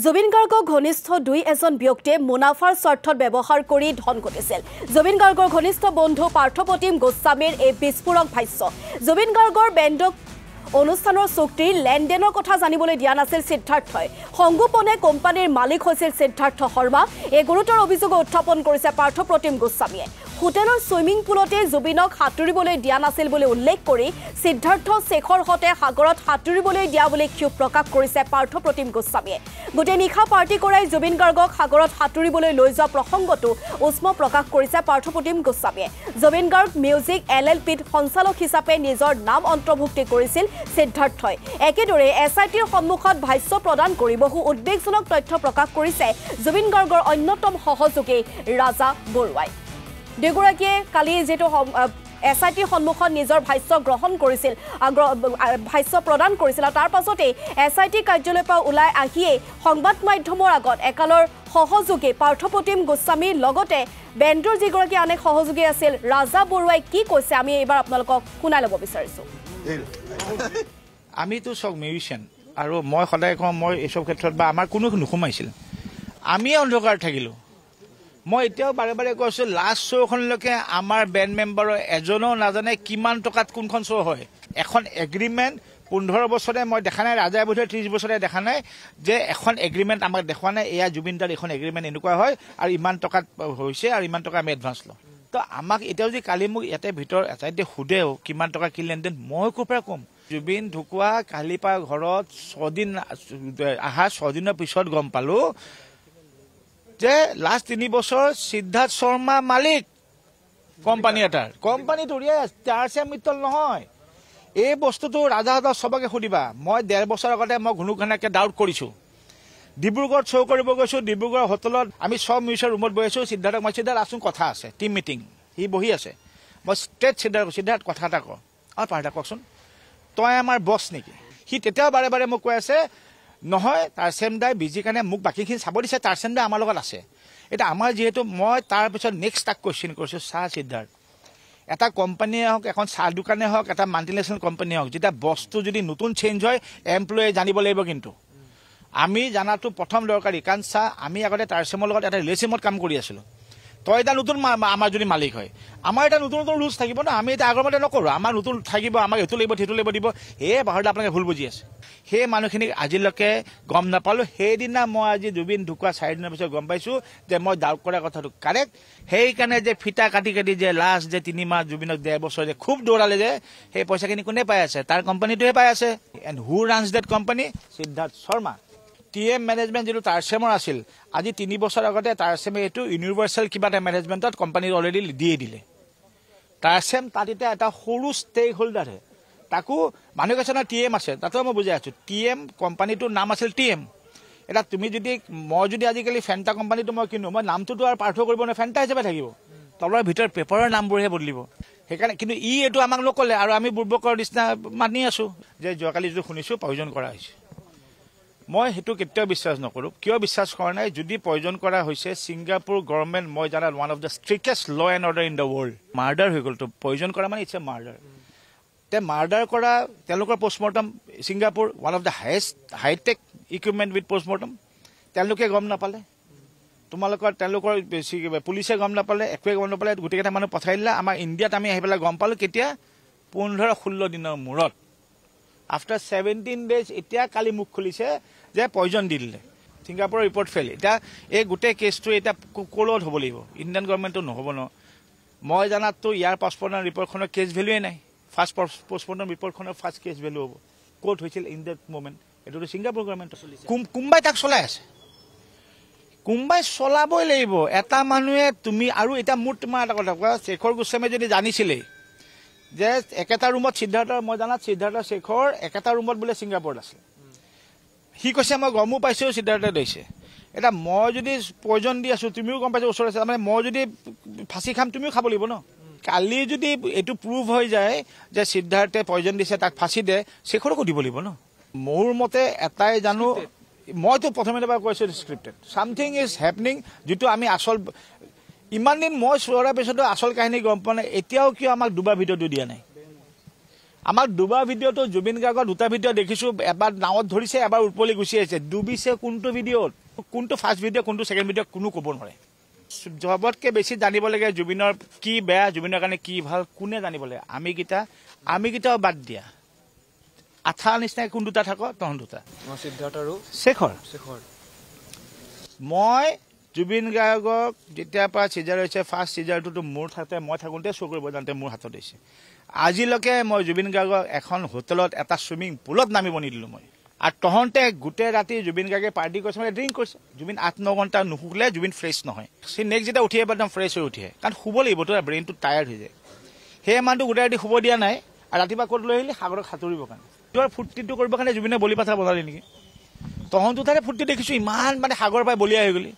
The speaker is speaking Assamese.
জুবিন গাৰ্গক ঘনিষ্ঠ দুই এজন ব্যক্তিয়ে মুনাফাৰ স্বাৰ্থত ব্যৱহাৰ কৰি ধন ঘটিছিল। জুবিন গাৰ্গৰ ঘনিষ্ঠ বন্ধু পাৰ্থপ্ৰতিম গোস্বামীৰ এই বিস্ফোৰক ভাষ্য। জুবিন গাৰ্গৰ বেণ্ডক অনুষ্ঠানৰ চুক্তিৰ লেনদেনৰ কথা জানিবলৈ দিয়া নাছিল সিদ্ধাৰ্থই। সংগোপনে কোম্পানীৰ মালিক হৈছিল সিদ্ধাৰ্থ শৰ্মা। এই গুৰুতৰ অভিযোগ উত্থাপন কৰিছে পাৰ্থপ্ৰতিম গোস্বামীয়ে। হোটেলৰ সুইমিং পুলতে জুবিনক সাঁতুৰিবলৈ দিয়া নাছিল বুলি উল্লেখ কৰি সিদ্ধাৰ্থ শেখৰ হতে সাগৰত সাঁতুৰিবলৈ দিয়া বুলি ক্ষোভ প্ৰকাশ কৰিছে পাৰ্থপ্ৰতিম গোস্বামীয়ে। গোটেই নিশা পাৰ্টি কৰাই জুবিন গাৰ্গক সাগৰত সাঁতুৰিবলৈ লৈ যোৱা প্ৰসংগটো উষ্ম প্ৰকাশ কৰিছে পাৰ্থপ্ৰতিম গোস্বামীয়ে। জুবিন গাৰ্গ মিউজিক LLPত সঞ্চালক হিচাপে নিজৰ নাম অন্তৰ্ভুক্তি কৰিছিল সিদ্ধাৰ্থই। একেদৰে SITৰ সন্মুখত ভাষ্য প্ৰদান কৰি বহু উদ্বেগজনক তথ্য প্ৰকাশ কৰিছে জুবিন গাৰ্গৰ অন্যতম সহযোগী ৰাজা বৰুৱাই। দুগৰাকীয়ে কালি যেটো SITৰ সন্মুখত নিজৰ ভাষ্য গ্ৰহণ কৰিছিল ভাষ্য প্ৰদান কৰিছিল তাৰ পাছতে SIT কাৰ্যালয়ৰ পৰা ওলাই আহিয়ে সংবাদ মাধ্যমৰ আগত একালৰ সহযোগী পাৰ্থপ্ৰতিম গোস্বামীৰ লগতে বেণ্ডৰ যিগৰাকী আন এক সহযোগী আছিল ৰাজা বৰুৱাই কি কৈছে আমি এবাৰ আপোনালোকক শুনাই ল'ব বিচাৰিছো। আমিতো সব মিউজিচিয়ান আৰু মই সদায় কওঁ মই এইসব ক্ষেত্ৰত বা আমাৰ কোনো নুসুমাইছিল আমি অন্ধকাৰ থাকিলো। মই এতিয়াও বাৰে বাৰে কৈছো লাষ্ট শ্ব'খনলৈকে আমাৰ বেণ্ড মেম্বাৰৰ এজনেও নাজানে কিমান টকাত কোনখন শ্ব' হয়। এখন এগ্ৰিমেণ্ট 15 বছৰে মই দেখা নাই, ৰাজাই বোধহয় 30 বছৰে দেখা নাই যে এখন এগ্ৰিমেণ্ট আমাক দেখুৱা নাই এয়া জুবিন দাৰ এখন এগ্ৰিমেণ্ট এনেকুৱা হয় আৰু ইমান টকাত হৈছে আৰু ইমান টকা আমি এডভান্স লওঁ। তো আমাক এতিয়াও যদি কালি মোক ইয়াতে ভিতৰত এটাইতে সোধেও কিমান টকা কি লেনদেন মই ক'ৰ পৰা ক'ম। জুবিন ঢুকুৱা কালিৰ পৰা ঘৰত 6 দিন অহা 6 দিনৰ পিছত গম পালো যে লাষ্ট 3 বছৰ সিদ্ধাৰ্থ শৰ্মা মালিক কোম্পানী এটাৰ। কোম্পানীটো টাৰচেম মিত্তল নহয়। এই বস্তুটো ৰাজাহঁতক সবকে সুধিবা। মই 1.5 বছৰ আগতে মই ঘুনুঘানাকে ডাউট কৰিছো। ডিব্ৰুগড়ত শ্ব' কৰিব গৈছো। ডিব্ৰুগড় হোটেলত আমি সব মিউজিয়াম ৰুমত বহি আছো। সিদ্ধাৰ্থক মই সিদ্ধাৰ্থ আছোন কথা আছে টিম মিটিং সি বহি আছে। মই ষ্ট্ৰেট সিদ্ধাৰ্থ কথা এটা কওঁ পাৰ্টা কওকচোন তই আমাৰ বছ নেকি। সি তেতিয়াও বাৰে বাৰে মোক কৈ আছে নহয় টাৰচেম দাই বিজি কাৰণে মোক বাকীখিনি চাব দিছে টাৰচেম দাই আমাৰ লগত আছে। এটা আমাৰ যিহেতু মই তাৰ পিছত নেক্সট তাক কুৱেশ্যন কৰিছো চাহ সিদ্ধাৰ্থ এটা কোম্পানীয়ে হওক এখন চাহ দোকানে হওক এটা মাল্টিনেশ্যনেল কোম্পানী হওক যেতিয়া বস্তু যদি নতুন চেঞ্জ হয় এমপ্লয়ে জানিব লাগিব। কিন্তু আমি জানাটো প্ৰথম দৰকাৰী কাৰণ চাহ আমি আগতে টাৰচেমৰ লগত এটা ৰিলেশ্যনশ্বিপত কাম কৰি আছিলো। তই এটা নতুন আমাৰ যদি মালিক হয় আমাৰ এটা নতুন নতুন ৰুলছ থাকিব না। আমি এটা আগৰ মতে নকৰোঁ। আমাৰ নতুন থাকিব আমাক এইটো লাগিব সেইটো লাগিব দিব বাহিৰত আপোনালোকে ভুল বুজি আছে। সেই মানুহখিনিক আজিলৈকে গম নাপালোঁ। সেইদিনা মই আজি জুবিন ঢুকুৱা 4 দিনৰ পিছত গম পাইছোঁ যে মই ডাউট কৰা কথাটো কাৰেক্ট। সেইকাৰণে যে ফিটা কাটি যে লাষ্ট যে 3 মাহ জুবিনক 1.5 বছৰ যে খুব দৌৰালে যে সেই পইচাখিনি কোনে পাই আছে তাৰ কোম্পানীটোৱে পাই আছে। And who runs that company Siddhartha Sharma. TM management যিটো টাৰচেমৰ আছিল আজি 3 বছৰ আগতে টাৰচেমে এইটো ইউনিভাৰ্চেল কিবা এটা মেনেজমেণ্টত কোম্পানীত অলৰেডি দিয়ে দিলে। টাৰচেম তাত এতিয়া এটা সৰু ষ্টেক হোল্ডাৰহে তাকো মানুহ কিছুমানে TM আছে তাতো মই বুজাই আছোঁ। TM কোম্পানীটোৰ নাম আছিল TM। এতিয়া তুমি যদি মই যদি আজিকালি ফেণ্টা কোম্পানীটো মই কিনো মই নামটোতো আৰু পাৰ্থক্য কৰিব নোৱাৰোঁ ফেণ্টা হিচাপে থাকিব তলৰ ভিতৰত পেপাৰৰ নামবোৰহে বদলিব। সেইকাৰণে কিন্তু এইটো আমাক নক'লে আৰু আমি বুৰ্বকৰ নিচিনা মানি আছোঁ যে যোৱাকালি যিটো শুনিছোঁ প্ৰয়োজন কৰা হৈছে। মই সেইটো কেতিয়াও বিশ্বাস নকৰোঁ। কিয় বিশ্বাস কৰা নাই যদি প্ৰয়োজন কৰা হৈছে ছিংগাপুৰ গভৰ্ণমেণ্ট মই জানাত one of the strictest law and order in the world. Murder হৈ গ'লতো প্ৰয়োজন কৰা মানে ইটছ এ মাৰ্ডাৰ। মাৰ্ডাৰ কৰা তেওঁলোকৰ postmortem Singapore one of the high tech equipment with postmortem তেওঁলোকে গম নাপালে। তেওঁলোকৰ পুলিচে গম নাপালে একোৱে গম নাপালে গোটেইকেইটা মানুহ পঠাই দিলে। আমাৰ ইণ্ডিয়াত আমি আহি পেলাই গম পালোঁ কেতিয়া 15-16 দিনৰ মূৰত আফটাৰ 17 days। এতিয়া কালি মুখ খুলিছে যে পয়জন দি দিলে ছিংগাপুৰৰ ৰিপৰ্ট ফেইল। এতিয়া এই গোটেই কেছটো এতিয়া ক'লত হ'ব লাগিব ইণ্ডিয়ান গভৰ্ণমেণ্টটো নহ'ব ন। মই জানাততো ইয়াৰ পষ্টমৰ্টম ৰিপৰ্টখনৰ কেছ ভেলুৱে নাই। ফাৰ্ষ্ট পষ্টমৰ্টম ৰিপৰ্টখনৰ ফাৰ্ষ্ট কেছ ভেলু হ'ব ক'ত হৈছিল ইন দেট মুমেণ্ট। এইটোতো ছিংগাপুৰ গভৰ্ণমেণ্ট কোনোবাই তাক চলাই আছে কোনোবাই চলাবই লাগিব। এটা মানুহে তুমি আৰু এতিয়া মোৰ তোমাৰ এটা কথা কোৱা শেখৰ গোস্বামীয়ে যদি জানিছিলেই যে একেটা ৰুমত সিদ্ধাৰ্থ মই জানাত সিদ্ধাৰ্থ শেখৰ একেটা ৰুমত বোলে ছিংগাপুৰত আছে। সি কৈছে মই গমো পাইছোঁ সিদ্ধাৰ্থে লৈছে। এতিয়া মই যদি প্ৰয়োজন দি আছোঁ তুমিও গম পাইছোঁ ওচৰত আছে মানে মই যদি ফাঁচি খাম তুমিও খাব লাগিব ন। কালি যদি এইটো প্ৰুভ হৈ যায় যে সিদ্ধাৰ্থে প্ৰয়োজন দিছে তাক ফাঁচি দে শেখৰকো দিব লাগিব ন। মোৰ মতে এটাই জানো মইতো প্ৰথমে এবাৰ কৈছোঁ স্ক্ৰিপ্টেড ছামথিং ইজ হেপনিং যিটো আমি আচল ইমান দিন মই চোৱাৰ পিছতো আচল কাহিনী গম পোৱা নাই। এতিয়াও কিয় আমাক দুবাৰ ভিডিঅ'টো দিয়া নাই। আমাক দুবাৰ ভিডিঅ'টো জুবিন গাৰ্গৰ দুটা ভিডিঅ' দেখিছোঁ, এবাৰ নাৱত ধৰিছে, এবাৰ উৎপলি গুচি আহিছে। ডুবিছে কোনটো ভিডিঅ'ত, কোনটো ফাৰ্ষ্ট ভিডিঅ', কোনটো ছেকেণ্ড ভিডিঅ' কোনো ক'ব নোৱাৰে। চবতকৈ বেছি জানিব লাগে জুবিনৰ কি বেয়া, জুবিনৰ কাৰণে কি ভাল, কোনে জানিব লাগে। আমিকেইটাও বাদ দিয়া, আঠা নিচিনাকৈ কোন দুটা থাকক, তহঁত দুটা সিদ্ধাৰ্থ আৰু শেখৰ। মই জুবিন গাৰ্গক যেতিয়াৰ পৰা চিজাৰ হৈছে, ফাৰ্ষ্ট চিজাৰটোতো মোৰ ঠাইতে মই থাকোঁতে চুৰ কৰিব যাওঁতে মোৰ হাতত দিছে। আজিলৈকে মই জুবিন গাৰ্গক এখন হোটেলত এটা চুইমিং পুলত নামিব নিদিলোঁ মই। আৰু তহঁতে গোটেই ৰাতি জুবিন গাৰ্গে পাৰ্টি কৰিছে, মানে ড্ৰিংক কৰিছে। জুবিন 8-9 ঘণ্টা নুশুলে জুবিন ফ্ৰেছ নহয়। সি নেক্সট যেতিয়া উঠি আহিব একদম ফ্ৰেছ হৈ উঠি আহে, কাৰণ শুব লাগিব, তোৰ ব্ৰেইনটো টায়াৰ্ড হৈ যায়। সেই মানুহটো গোটেই ৰাতি শুব দিয়া নাই, আৰু ৰাতিপুৱা ক'ত লৈ আহিলি সাগৰত সাঁতুৰিবৰ কাৰণে। তোৰ ফূৰ্তিটো কৰিবৰ কাৰণে জুবিনে বলি পাঠা বনালি নেকি? তহঁতো তাতে ফূৰ্তি দেখিছোঁ, ইমান মানে সাগৰৰ পৰাই বলিয়া হৈ গ'লি।